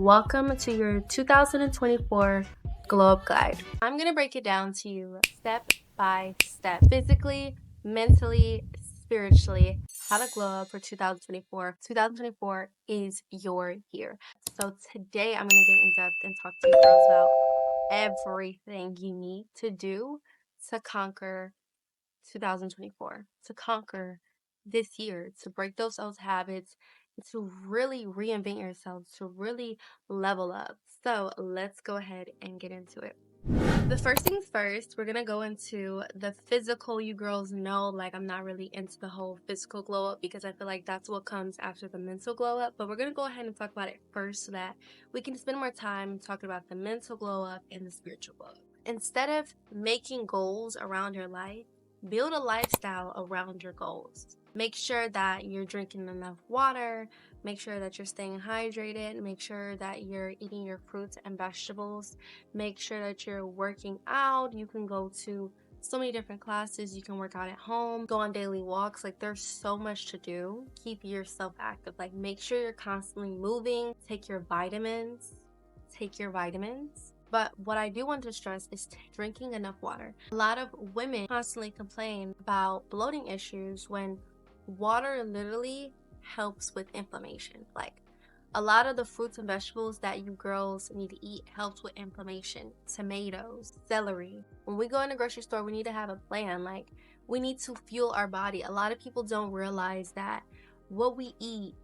Welcome to your 2024 Glow Up Guide. I'm going to break it down to you step by step, physically, mentally, spiritually, how to glow up for 2024. 2024 is your year. So today I'm going to get in depth and talk to you girls about everything you need to do to conquer 2024, to conquer this year, to break those old habits, to really reinvent yourself, to really level up. So let's go ahead and get into it. The first things first, we're going to go into the physical. You girls know, like, I'm not really into the whole physical glow up because I feel like that's what comes after the mental glow up. But we're going to go ahead and talk about it first so that we can spend more time talking about the mental glow up and the spiritual glow up. Instead of making goals around your life, build a lifestyle around your goals. Make sure that you're drinking enough water. Make sure that you're staying hydrated. Make sure that you're eating your fruits and vegetables. Make sure that you're working out. You can go to so many different classes. You can work out at home, go on daily walks. Like, there's so much to do. Keep yourself active. Like, make sure you're constantly moving. Take your vitamins. But what I do want to stress is drinking enough water. A lot of women constantly complain about bloating issues when water literally helps with inflammation. Like, a lot of the fruits and vegetables that you girls need to eat helps with inflammation. Tomatoes, celery. When we go in the grocery store, we need to have a plan. Like, we need to fuel our body. A lot of people don't realize that what we eat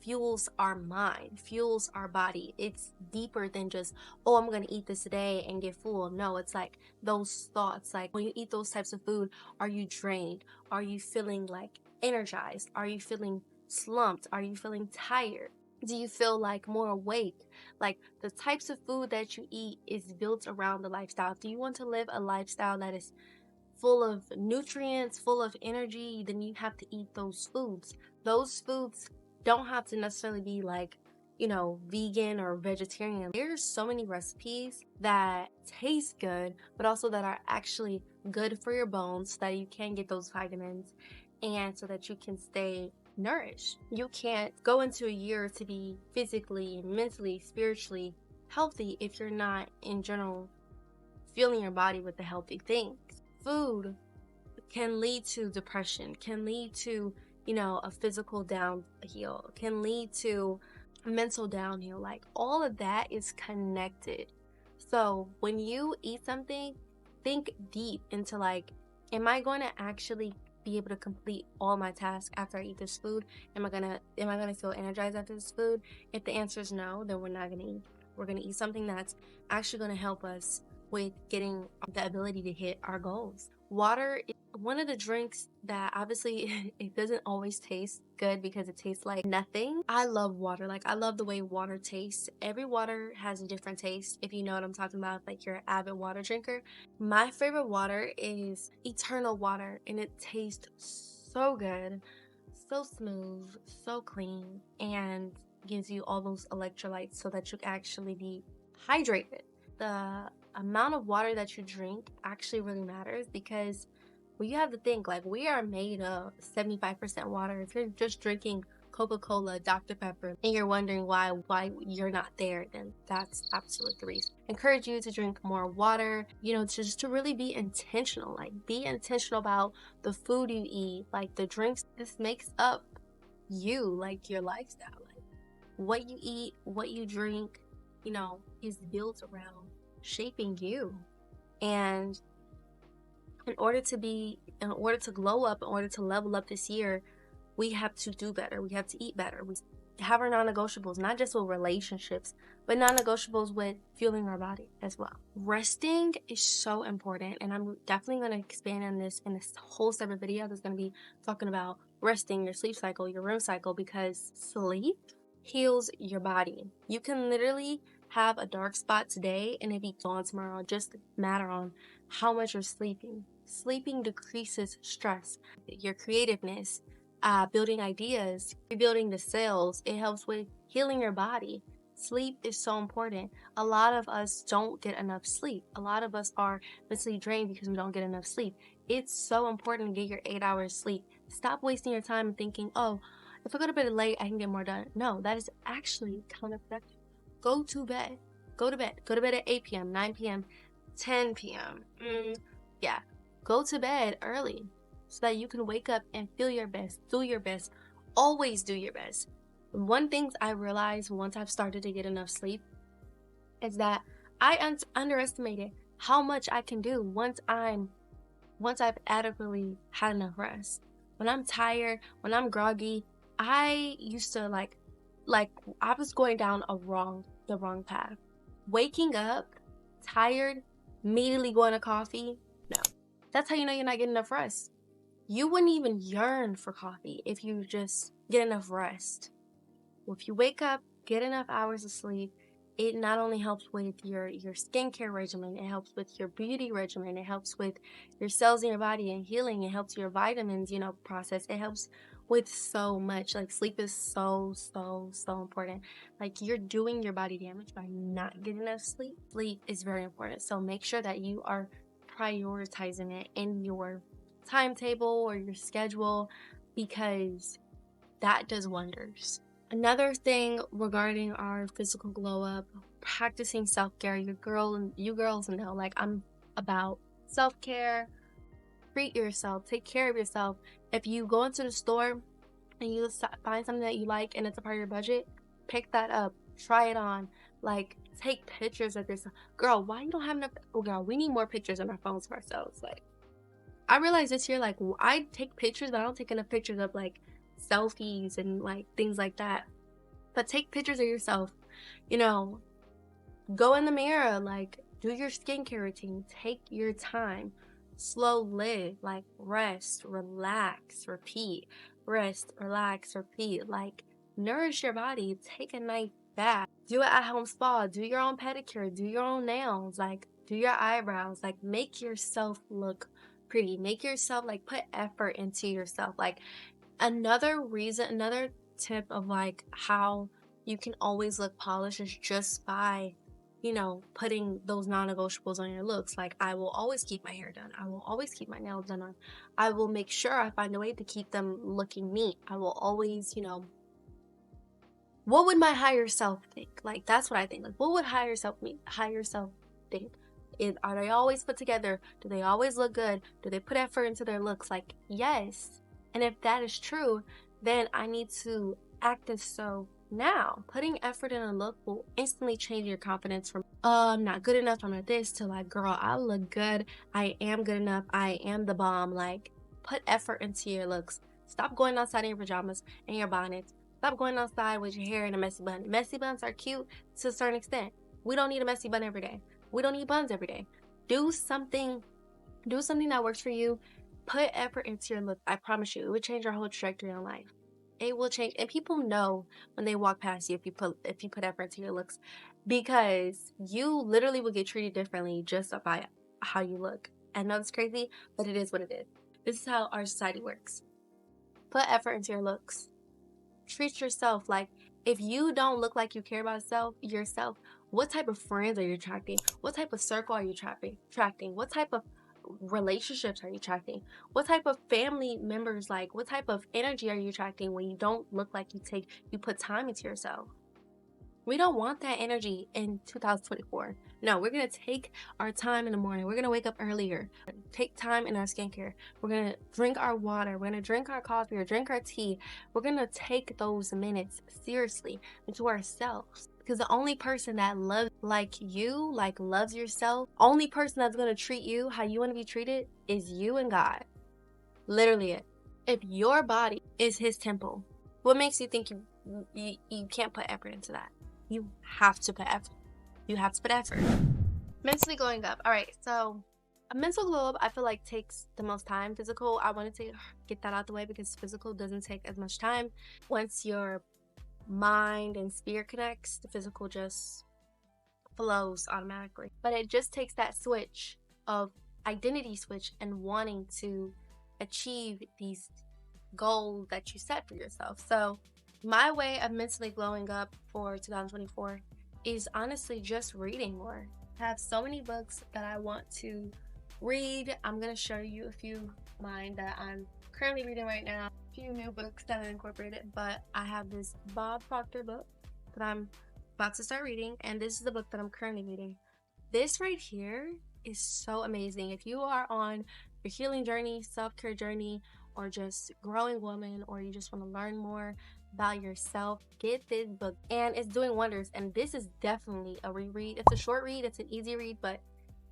fuels our mind, fuels our body. It's deeper than just, oh, I'm gonna eat this today and get full. No, it's like those thoughts. Like, when you eat those types of food, are you drained? Are you feeling like energized? Are you feeling slumped? Are you feeling tired? Do you feel like more awake? Like, the types of food that you eat is built around the lifestyle. Do you want to live a lifestyle that is full of nutrients, full of energy? Then you have to eat those foods. Those foods don't have to necessarily be like, vegan or vegetarian. There's so many recipes that taste good, but also that are actually good for your bones so that you can get those vitamins and so that you can stay nourished. You can't go into a year to be physically, mentally, spiritually healthy if you're not, in general, fueling your body with the healthy things. Food can lead to depression, can lead to, a physical downhill, can lead to a mental downhill. Like, all of that is connected. So when you eat something, think deep into, like, am I going to actually be able to complete all my tasks after I eat this food? Am I gonna feel energized after this food? If the answer is no, then we're not gonna eat. We're gonna eat something that's actually gonna help us with getting the ability to hit our goals. Water is one of the drinks that obviously it doesn't always taste good because it tastes like nothing. I love water. Like, I love the way water tastes. Every water has a different taste. If you know what I'm talking about, like you're an avid water drinker. My favorite water is Eternal water, and it tastes so good, so smooth, so clean, and gives you all those electrolytes so that you can actually be hydrated. The amount of water that you drink actually really matters, because you have to think, like, we are made of 75% water. If you're just drinking Coca-Cola, Dr. Pepper, and you're wondering why you're not there, then that's absolutely the reason. Encourage you to drink more water, just to really be intentional. Like, be intentional about the food you eat, like the drinks. This makes up you, like your lifestyle. Like, what you eat, what you drink, is built around shaping you. And in order to glow up, in order to level up this year, we have to do better. We have to eat better. We have our non-negotiables, not just with relationships, but non-negotiables with fueling our body as well. Resting is so important, and I'm definitely going to expand on this in this whole separate video. That's going to be talking about resting, your sleep cycle, your REM cycle, because sleep heals your body. You can literally have a dark spot today and it be gone tomorrow. It just matter on how much you're sleeping. Sleeping decreases stress, your creativeness, building ideas, rebuilding the cells. It helps with healing your body. Sleep is so important. A lot of us don't get enough sleep. A lot of us are mentally drained because we don't get enough sleep. It's so important to get your 8 hours sleep. Stop wasting your time thinking, oh, if I go to bed late, I can get more done. No, that is actually counterproductive. go to bed. Go to bed. Go to bed at 8 p.m., 9 p.m., 10 p.m. Yeah. Go to bed early so that you can wake up and feel your best. Do your best. Always do your best. One thing I realized once I've started to get enough sleep is that I underestimated how much I can do once I've adequately had enough rest. When I'm tired, when I'm groggy, I used to like I was going down the wrong path. Waking up tired, immediately going to coffee, no. That's how you know you're not getting enough rest. You wouldn't even yearn for coffee if you just get enough rest. Well, if you wake up, get enough hours of sleep, it not only helps with your skincare regimen, it helps with your beauty regimen, it helps with your cells in your body and healing, it helps your vitamins, process. It helps with so much. Like, sleep is so important. Like, you're doing your body damage by not getting enough sleep. Sleep is very important. So make sure that you are prioritizing it in your timetable or your schedule, because that does wonders. Another thing regarding our physical glow up, practicing self-care. You girls know, like, I'm about self-care. Treat yourself, take care of yourself. If you go into the store and you find something that you like and it's a part of your budget, pick that up, try it on, like, take pictures of yourself. Girl, why you don't have enough? Oh girl, we need more pictures on our phones of ourselves. Like, I realized this year, like, I take pictures, but I don't take enough pictures of, like, selfies and, like, things like that. But take pictures of yourself. Go in the mirror, like, do your skincare routine. Take your time. Slow live. Like, rest, relax, repeat. Rest, relax, repeat. Like, nourish your body. Take a nice bath. Do an at-home spa. Do your own pedicure. Do your own nails. Like, do your eyebrows. Like, make yourself look pretty. Make yourself, like, put effort into yourself. Like, another tip of, like, how you can always look polished is just by putting those non-negotiables on your looks. Like, I will always keep my hair done. I will always keep my nails done on. I will make sure I find a way to keep them looking neat. I will always, what would my higher self think? Like, that's what I think. Like, what would higher self think? Are they always put together? Do they always look good? Do they put effort into their looks? Like, yes. And if that is true, then I need to act as so now. Putting effort in a look will instantly change your confidence from, I'm not good enough, I'm not this, to, like, girl, I look good, I am good enough, I am the bomb. Like, put effort into your looks. Stop going outside in your pajamas and your bonnets. Stop going outside with your hair in a messy bun. Messy buns are cute to a certain extent. We don't need a messy bun every day. We don't need buns every day. Do something that works for you. Put effort into your look. I promise you, it will change your whole trajectory in life. It will change, and people know when they walk past you if you put effort into your looks, because you literally will get treated differently just by how you look. I know it's crazy, but it is what it is. This is how our society works. Put effort into your looks. Treat yourself. Like, if you don't look like you care about yourself, what type of friends are you attracting? What type of circle are you attracting? What type of relationships are you attracting? What type of family members, like, what type of energy are you attracting when you don't look like you put time into yourself? We don't want that energy in 2024. No, we're going to take our time in the morning. We're going to wake up earlier. Take time in our skincare. We're going to drink our water. We're going to drink our coffee or drink our tea. We're going to take those minutes seriously into ourselves. Because the only person that loves like you, like loves yourself, only person that's going to treat you how you want to be treated is you and God. Literally it. If your body is his temple, what makes you think you can't put effort into that? You have to put effort. You have to put effort. Mentally going up. All right, so a mental glow up, I feel like, takes the most time. Physical, I wanted to get that out the way because physical doesn't take as much time. Once your mind and spirit connects, the physical just flows automatically. But it just takes that switch of identity switch and wanting to achieve these goals that you set for yourself. So my way of mentally glowing up for 2024 is honestly just reading more. I have so many books that I want to read. I'm going to show you a few of mine that I'm currently reading right now. A few new books that I incorporated, but I have this Bob Proctor book that I'm about to start reading, and this is the book that I'm currently reading. This right here is so amazing. If you are on your healing journey, self-care journey, or just growing woman, or you just want to learn more about yourself, get this book, and it's doing wonders. And this is definitely a reread. It's a short read, it's an easy read, but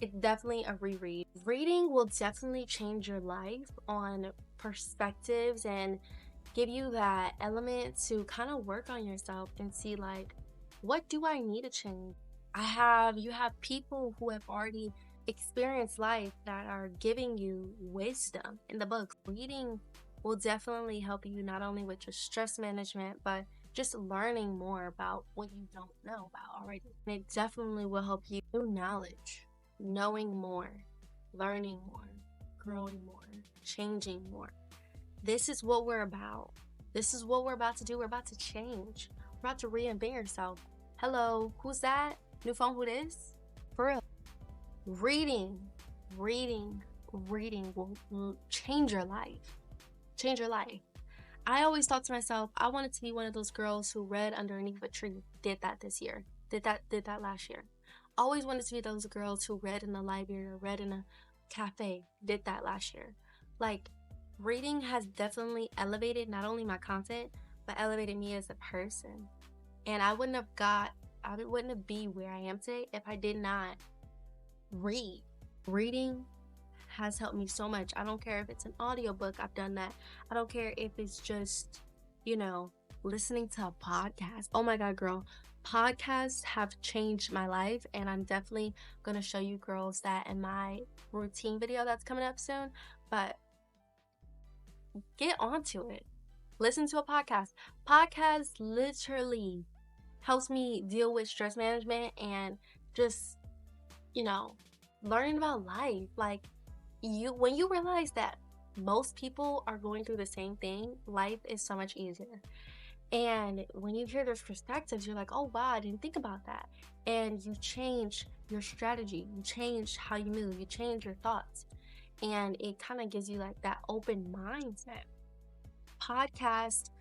it's definitely a reread. Reading will definitely change your life on perspectives and give you that element to kind of work on yourself and see, like, what do I need to change? You have people who have already experienced life that are giving you wisdom in the books. Reading will definitely help you not only with your stress management, but just learning more about what you don't know about already. And it definitely will help you new knowledge, knowing more, learning more, growing more, changing more. This is what we're about. This is what we're about to do. We're about to change. We're about to reinvent yourself. Hello, who's that? New phone, who this? For real. Reading will change your life. Change your life. I always thought to myself, I wanted to be one of those girls who read underneath a tree. Did that this year. Did that last year. Always wanted to be those girls who read in the library or read in a cafe. Did that last year. Like, reading has definitely elevated not only my content, but elevated me as a person. And I wouldn't be where I am today if I did not read. Reading has helped me so much. I don't care if it's an audiobook, I've done that. I don't care if it's just, listening to a podcast. Oh my God, girl. Podcasts have changed my life, and I'm definitely going to show you girls that in my routine video that's coming up soon. But get onto it. Listen to a podcast. Podcast literally helps me deal with stress management and just, learning about life. Like, when you realize that most people are going through the same thing, life is so much easier. And when you hear those perspectives, you're like, oh wow, I didn't think about that. And you change your strategy, you change how you move, you change your thoughts. And it kind of gives you like that open mindset. Podcast,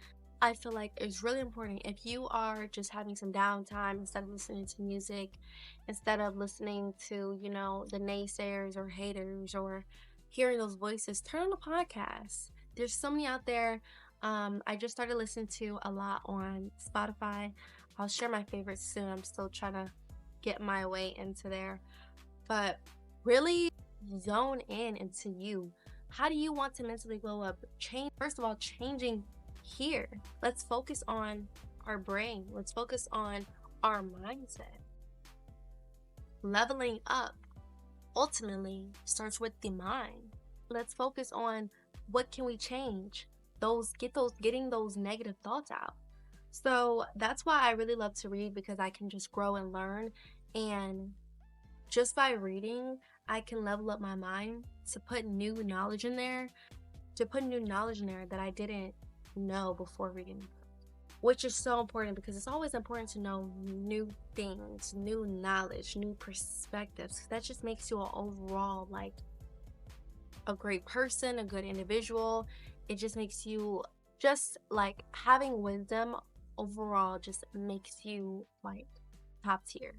I feel like, is really important. If you are just having some downtime, instead of listening to music, instead of listening to, the naysayers or haters or hearing those voices, turn on a podcast. There's so many out there. I just started listening to a lot on Spotify. I'll share my favorites soon. I'm still trying to get my way into there. But really zone in into you. How do you want to mentally glow up? First of all, changing here. Let's focus on our brain. Let's focus on our mindset. Leveling up ultimately starts with the mind. Let's focus on what can we change. Getting those negative thoughts out. So that's why I really love to read, because I can just grow and learn, and just by reading I can level up my mind to put new knowledge in there that I didn't know before reading, which is so important, because it's always important to know new things, new knowledge, new perspectives. That just makes you overall like a great person, a good individual. It just makes you, just like, having wisdom overall just makes you like top tier,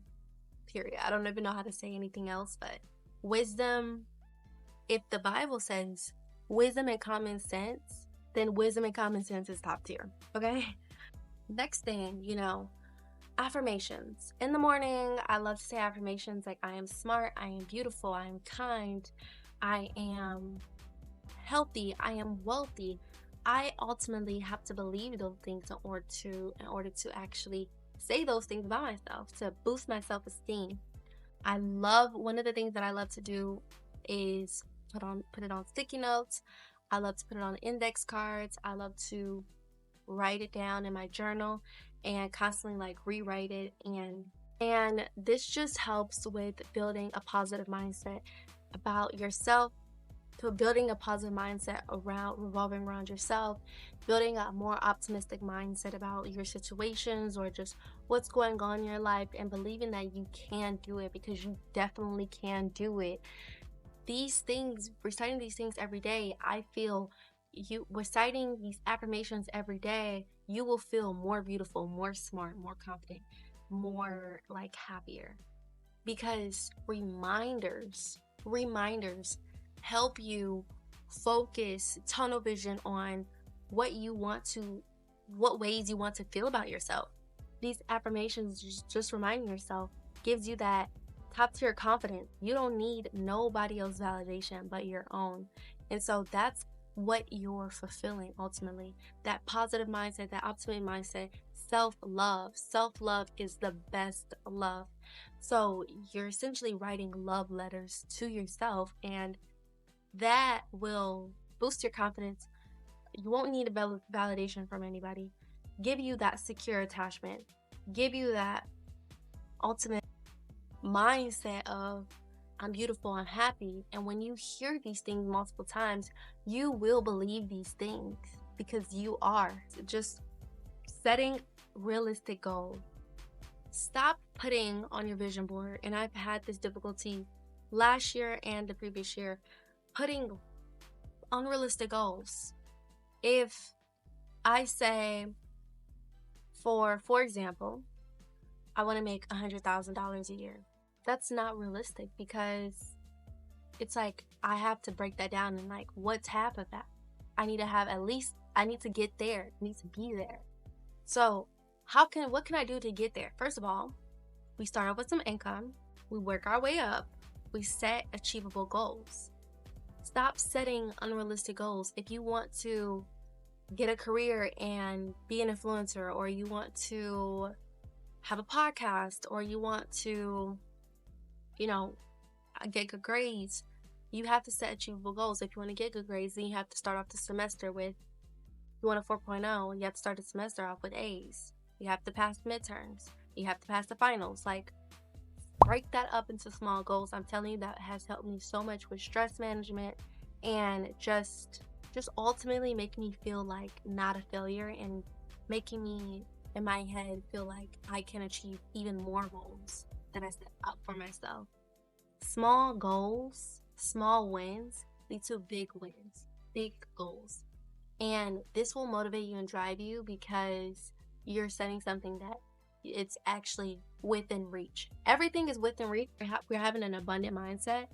period. I don't even know how to say anything else, but wisdom, if the Bible says wisdom and common sense, then wisdom and common sense is top tier, okay? Next thing, affirmations. In the morning, I love to say affirmations like, I am smart, I am beautiful, I am kind, I am healthy, I am wealthy. I ultimately have to believe those things in order to actually say those things about myself, to boost my self-esteem. One of the things that I love to do is put it on sticky notes. I love to put it on index cards. I love to write it down in my journal and constantly like rewrite it, and this just helps with building a positive mindset about yourself, to building a positive mindset revolving around yourself, building a more optimistic mindset about your situations or just what's going on in your life, and believing that you can do it, because you definitely can do it. These things, reciting these things every day, I feel you reciting these affirmations every day, you will feel more beautiful, more smart, more confident. more like happier, because reminders help you focus tunnel vision on what ways you want to feel about yourself. These affirmations, just reminding yourself, gives you that top tier confidence. You don't need nobody else's validation but your own. And so that's what you're fulfilling ultimately. That positive mindset, that optimistic mindset, self-love. Self-love is the best love. So you're essentially writing love letters to yourself, and that will boost your confidence. You won't need a validation from anybody. Give you that secure attachment. Give you that ultimate mindset of, I'm beautiful, I'm happy. And when you hear these things multiple times, you will believe these things because you are. Just setting realistic goals. Stop putting on your vision board, and I've had this difficulty last year and the previous year, putting unrealistic goals. If I say, for example, I want to make $100,000 a year, that's not realistic, because it's like I have to break that down and like, what's half of that? I need to have at least, I need to get there, I need to be there. So what can I do to get there? First of all, we start off with some income, we work our way up, we set achievable goals. Stop setting unrealistic goals. If you want to get a career and be an influencer, or you want to have a podcast, or you want to, get good grades, you have to set achievable goals. If you want to get good grades, then you have to start off the semester with, you want a 4.0, you have to start the semester off with A's. You have to pass the midterms. You have to pass the finals. Like, break that up into small goals. I'm telling you, that has helped me so much with stress management, and just ultimately making me feel like not a failure, and making me in my head feel like I can achieve even more goals that I set up for myself. Small goals, small wins lead to big wins, big goals. And this will motivate you and drive you because you're setting something that it's actually within reach. Everything is within reach. We're having an abundant mindset.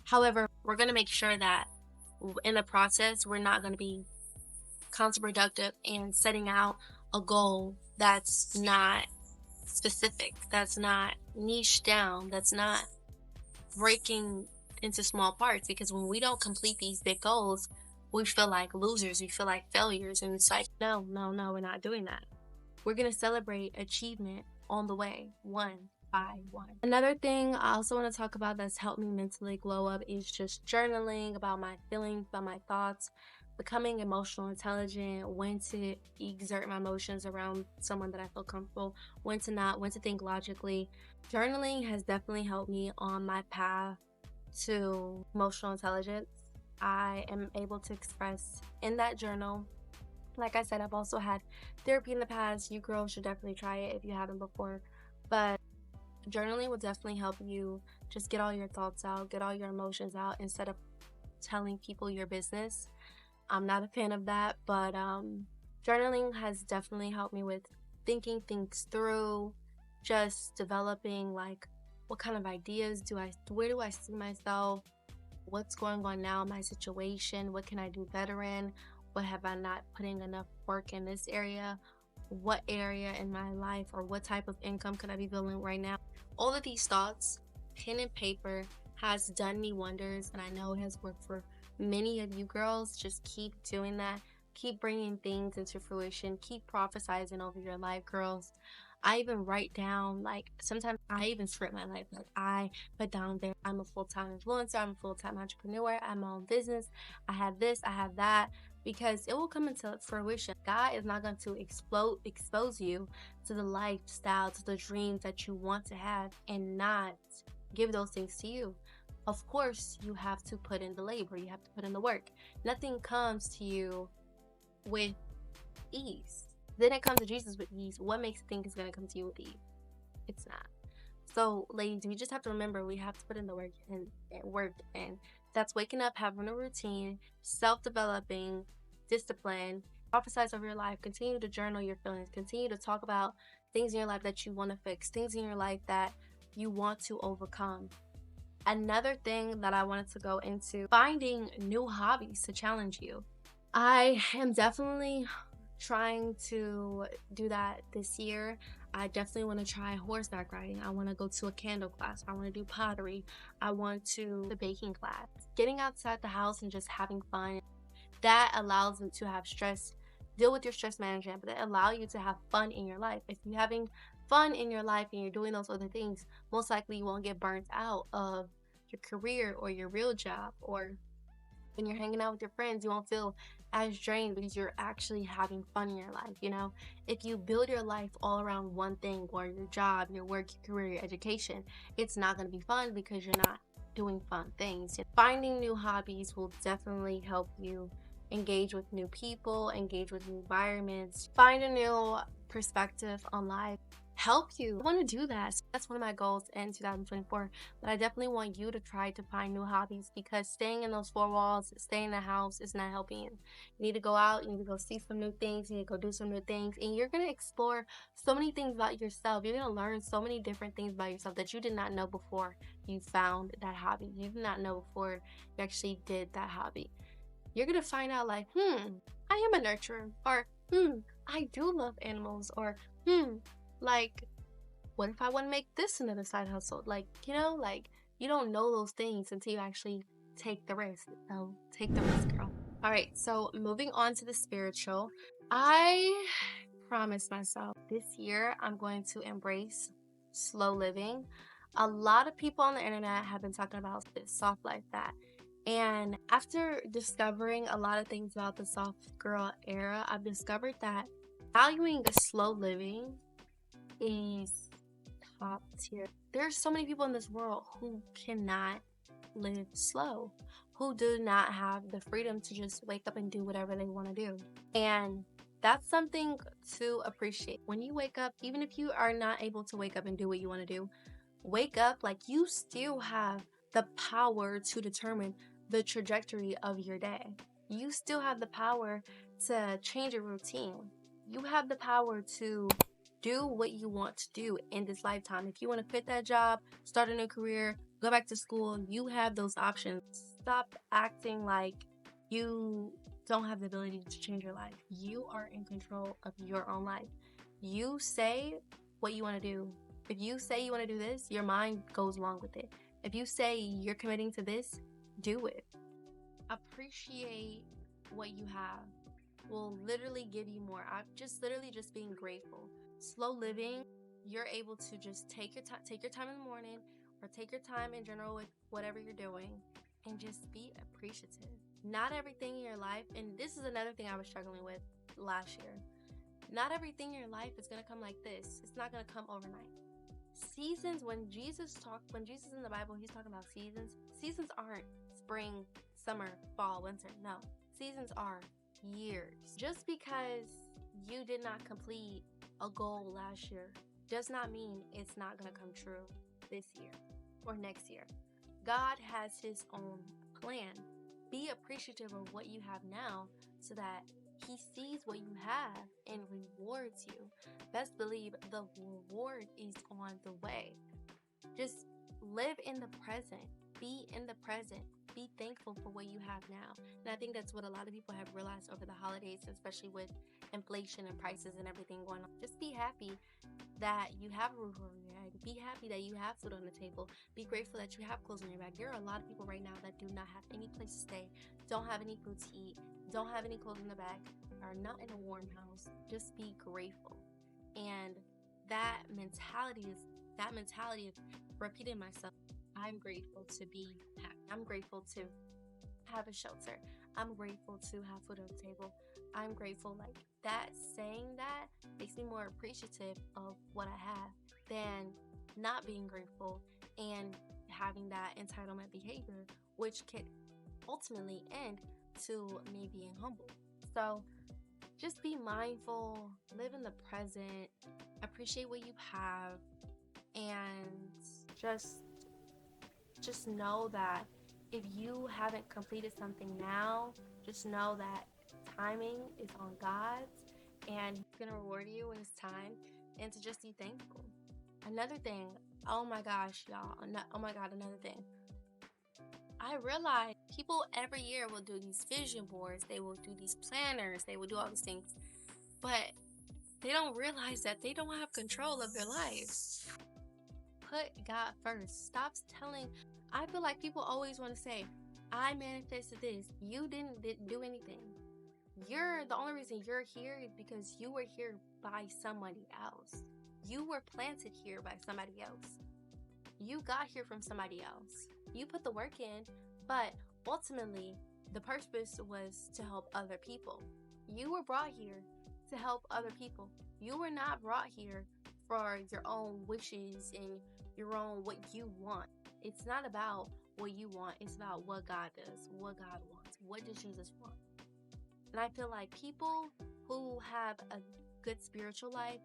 However, we're going to make sure that in the process, we're not going to be counterproductive and setting out a goal that's not specific, that's not niche down, that's not breaking into small parts. Because when we don't complete these big goals, we feel like losers, we feel like failures, and it's like, no, we're not doing that. We're going to celebrate achievement on the way, one by one. Another thing I also want to talk about that's helped me mentally glow up is just journaling about my feelings, about my thoughts, becoming emotional intelligent, when to exert my emotions around someone that I feel comfortable, when to not, when to think logically. Journaling has definitely helped me on my path to emotional intelligence. I am able to express in that journal. Like I said, I've also had therapy in the past. You girls should definitely try it if you haven't before. But journaling will definitely help you just get all your thoughts out, get all your emotions out, instead of telling people your business. I'm not a fan of that, but journaling has definitely helped me with thinking things through, just developing like, what kind of ideas where do I see myself, what's going on now in my situation, what can I do better in, what have I not putting enough work in this area, what area in my life or what type of income could I be building right now. All of these thoughts, pen and paper, has done me wonders, and I know it has worked for many of you girls. Just keep doing that. Keep bringing things into fruition. Keep prophesizing over your life, girls. I even write down, like, sometimes I even script my life. Like, I put down there, I'm a full-time influencer, I'm a full-time entrepreneur, I have my own business, I have this, I have that, because it will come into fruition. God is not going to expose you to the lifestyle, to the dreams that you want to have, and not give those things to you. Of course, you have to put in the labor, you have to put in the work. Nothing comes to you with ease. Then it comes to Jesus with ease. What makes you think it's going to come to you with ease? It's not. So, ladies, we just have to remember we have to put in the work, and that's waking up, having a routine, self-developing, discipline, prophesize over your life, continue to journal your feelings, continue to talk about things in your life that you want to fix, things in your life that you want to overcome. Another thing that I wanted to go into, finding new hobbies to challenge you. I am definitely trying to do that this year. I definitely want to try horseback riding. I want to go to a candle class. I want to do pottery. I want to the baking class. Getting outside the house and just having fun, that allows you to have stress, deal with your stress management, but it allows you to have fun in your life. If you're having fun in your life and you're doing those other things, most likely you won't get burnt out of your career or your real job, or when you're hanging out with your friends, you won't feel as drained because you're actually having fun in your life. If you build your life all around one thing, or your job, your work, your career, your education, it's not going to be fun because you're not doing fun things. Finding new hobbies will definitely help you engage with new people, engage with new environments, find a new perspective on life, help you. I want to do that. So that's one of my goals in 2024. But I definitely want you to try to find new hobbies, because staying in those four walls, staying in the house is not helping you. You need to go out, you need to go see some new things, you need to go do some new things, and you're going to explore so many things about yourself. You're going to learn so many different things about yourself that you did not know before you found that hobby. You did not know before you actually did that hobby. You're going to find out like, I am a nurturer, or I do love animals, or like, what if I want to make this another side hustle? You don't know those things until you actually take the risk. So take the risk, girl. All right, so moving on to the spiritual. I promised myself this year I'm going to embrace slow living. A lot of people on the internet have been talking about this soft life, that. And after discovering a lot of things about the soft girl era, I've discovered that valuing the slow living is top tier. There's so many people in this world who cannot live slow, who do not have the freedom to just wake up and do whatever they want to do. And that's something to appreciate. When you wake up, even if you are not able to wake up and do what you want to do, wake up like you still have the power to determine the trajectory of your day. You still have the power to change your routine. You have the power to do what you want to do in this lifetime. If you want to quit that job, start a new career, go back to school, you have those options. Stop acting like you don't have the ability to change your life. You are in control of your own life. You say what you want to do. If you say you want to do this, your mind goes along with it. If you say you're committing to this, do it. Appreciate what you have will literally give you more. Just being grateful. Slow living, you're able to just take your time in the morning, or take your time in general with whatever you're doing, and just be appreciative. Not everything in your life, and this is another thing I was struggling with last year. Not everything in your life is going to come like this. It's not going to come overnight. Seasons, when Jesus in the Bible, he's talking about seasons. Seasons aren't spring, summer, fall, winter. No. Seasons are years. Just because you did not complete a goal last year does not mean it's not going to come true this year or next year. God has his own plan. Be appreciative of what you have now, so that he sees what you have and rewards you. Best believe the reward is on the way. Just live in the present. Be in the present. Be thankful for what you have now. And I think that's what a lot of people have realized over the holidays, especially with inflation and prices and everything going on. Just be happy that you have a roof over your head. Be happy that you have food on the table. Be grateful that you have clothes on your back. There are a lot of people right now that do not have any place to stay, don't have any food to eat, don't have any clothes on the back, are not in a warm house. Just be grateful. And that mentality of repeating myself. I'm grateful to be happy. I'm grateful to have a shelter. I'm grateful to have food on the table. I'm grateful. Like that, saying that makes me more appreciative of what I have than not being grateful and having that entitlement behavior, which could ultimately end to me being humble. So just be mindful, live in the present, appreciate what you have, and just know that if you haven't completed something now, just know that timing is on God's, and he's going to reward you when it's time. and to just be thankful. Another thing, oh my gosh, y'all, oh my God, another thing. I realize people every year will do these vision boards, they will do these planners, they will do all these things, but they don't realize that they don't have control of their lives. Put God first. Stop telling. I feel like people always want to say, I manifested this. You didn't do anything. The only reason you're here is because you were here by somebody else. You were planted here by somebody else. You got here from somebody else. You put the work in, but ultimately, the purpose was to help other people. You were brought here to help other people. You were not brought here for your own wishes and your own what you want. It's not about what you want. It's about what God does, what God wants. What does Jesus want? And I feel like people who have a good spiritual life,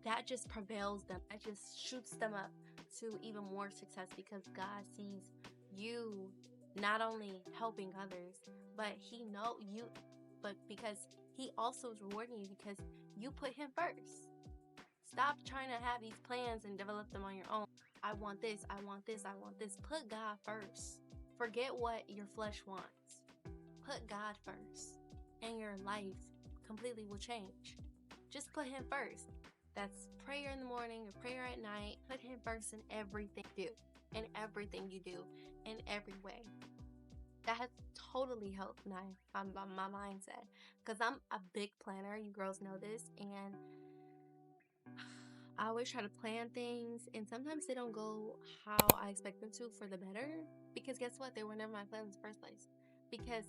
that just prevails them. That just shoots them up to even more success because God sees you not only helping others, but because he also is rewarding you because you put him first. Stop trying to have these plans and develop them on your own. I want this, I want this, I want this. Put God first. Forget what your flesh wants. Put God first, and your life completely will change. Just put him first. That's prayer in the morning or prayer at night. Put him first in everything you do, in every way. That has totally helped my mindset because I'm a big planner. You girls know this, and I always try to plan things, and sometimes they don't go how I expect them to for the better, because guess what? They were never my plans in the first place. Because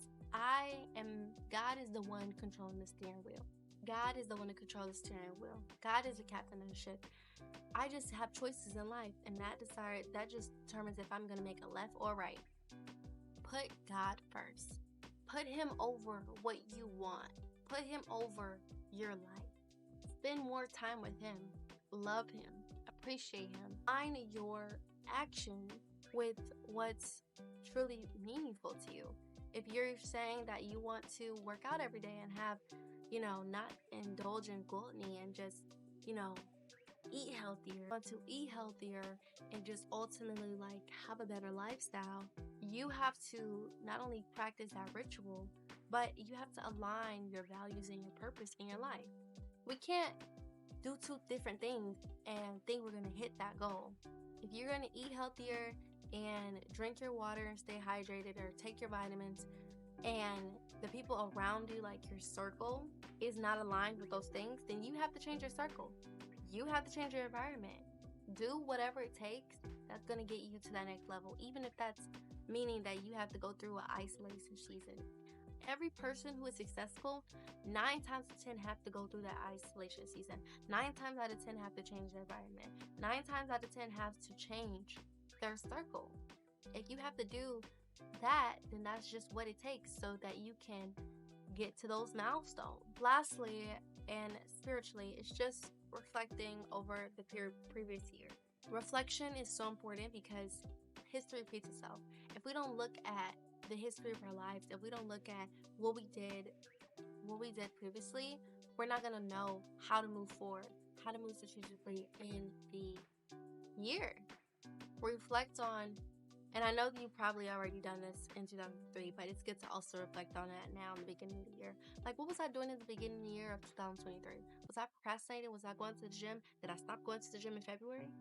God is the one controlling the steering wheel. God is the one to control the steering wheel. God is the captain of the ship. I just have choices in life, and that just determines if I'm going to make a left or right. Put God first. Put him over what you want. Put him over your life. Spend more time with him. Love him. Appreciate him. Align your action with what's truly meaningful to you. If you're saying that you want to work out every day and have, not indulge in gluttony and just, eat healthier, want to eat healthier and just ultimately have a better lifestyle, you have to not only practice that ritual, but you have to align your values and your purpose in your life. We can't do two different things and think we're going to hit that goal. If you're going to eat healthier and drink your water and stay hydrated or take your vitamins, and the people around you, like your circle, is not aligned with those things, then you have to change your circle. You have to change your environment. Do whatever it takes that's going to get you to that next level, even if that's meaning that you have to go through an isolation season. Every person who is successful, 9 times out of 10 have to go through that isolation season. 9 times out of 10 have to change their environment. 9 times out of 10 have to change their circle. If you have to do that, then that's just what it takes so that you can get to those milestones. Lastly, and spiritually, it's just reflecting over the previous year. Reflection is so important because history repeats itself. If we don't look at the history of our lives, if we don't look at what we did previously, we're not going to know how to move forward, how to move strategically in the year. Reflect on, and I know that you've probably already done this in 2003, but it's good to also reflect on that now in the beginning of the year. What was I doing in the beginning of the year of 2023? Was I procrastinating? Was I going to the gym? Did I stop going to the gym in February?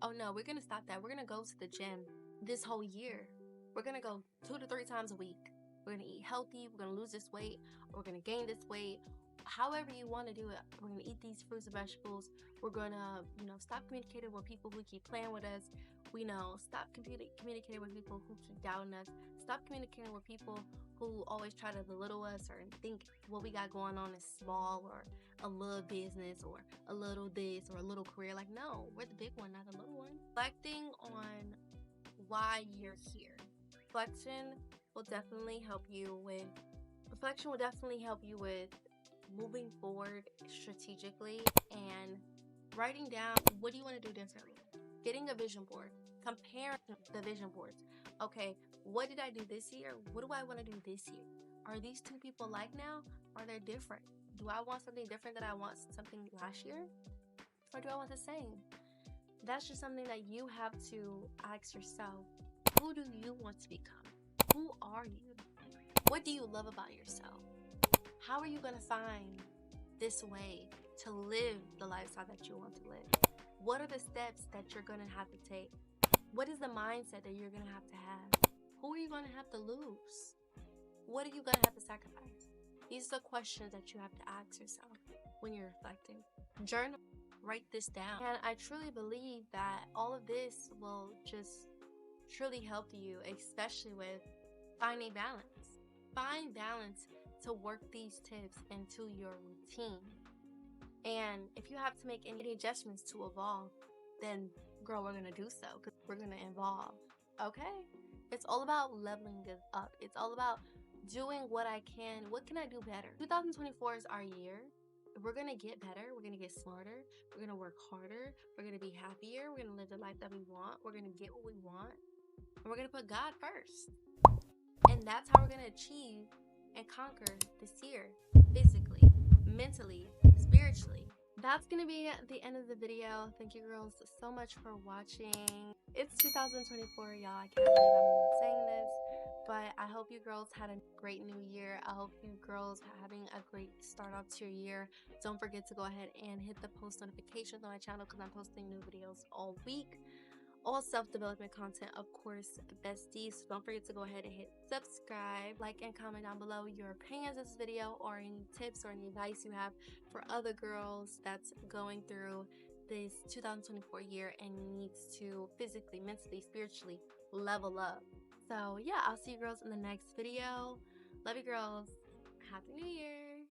Oh no, we're going to stop that. We're going to go to the gym this whole year. We're going to go 2 to 3 times a week. We're going to eat healthy. We're going to lose this weight. We're going to gain this weight. However you want to do it. We're going to eat these fruits and vegetables. We're going to, stop communicating with people who keep playing with us. Stop communicating with people who keep doubting us. Stop communicating with people who always try to belittle us or think what we got going on is small or a little business or a little this or a little career. No, we're the big one, not the little one. Reflecting on why you're here. Reflection will definitely help you with moving forward strategically and writing down what do you want to do differently. Getting a vision board. Comparing the vision boards. Okay, what did I do this year? What do I want to do this year? Are these two people alike now? Are they different? Do I want something different than I want something last year? Or do I want the same? That's just something that you have to ask yourself. Who do you want to become? Who are you? What do you love about yourself? How are you going to find this way to live the lifestyle that you want to live? What are the steps that you're going to have to take? What is the mindset that you're going to have? Who are you going to have to lose? What are you going to have to sacrifice? These are the questions that you have to ask yourself when you're reflecting. Journal, write this down. And I truly believe that all of this will just truly help you, especially with finding balance. Find balance to work these tips into your routine. And if you have to make any adjustments to evolve, then girl, we're gonna do so, because we're gonna evolve. Okay? It's all about leveling it up. It's all about doing what I can. What can I do better? 2024 is our year. We're gonna get better. We're gonna get smarter. We're gonna work harder. We're gonna be happier. We're gonna live the life that we want. We're gonna get what we want. And we're gonna put God first. And that's how we're gonna achieve and conquer this year, physically, mentally, spiritually. That's gonna be the end of the video. Thank you girls so much for watching. It's 2024, y'all. I can't believe I'm saying this, but I hope you girls had a great new year. I hope you girls are having a great start off to your year. Don't forget to go ahead and hit the post notifications on my channel, because I'm posting new videos all week. All self-development content, of course, besties. So don't forget to go ahead and hit subscribe, like, and comment down below your opinions of this video, or any tips or any advice you have for other girls that's going through this 2024 year and needs to physically, mentally, spiritually level up. So yeah, I'll see you girls in the next video. Love you girls. Happy New Year.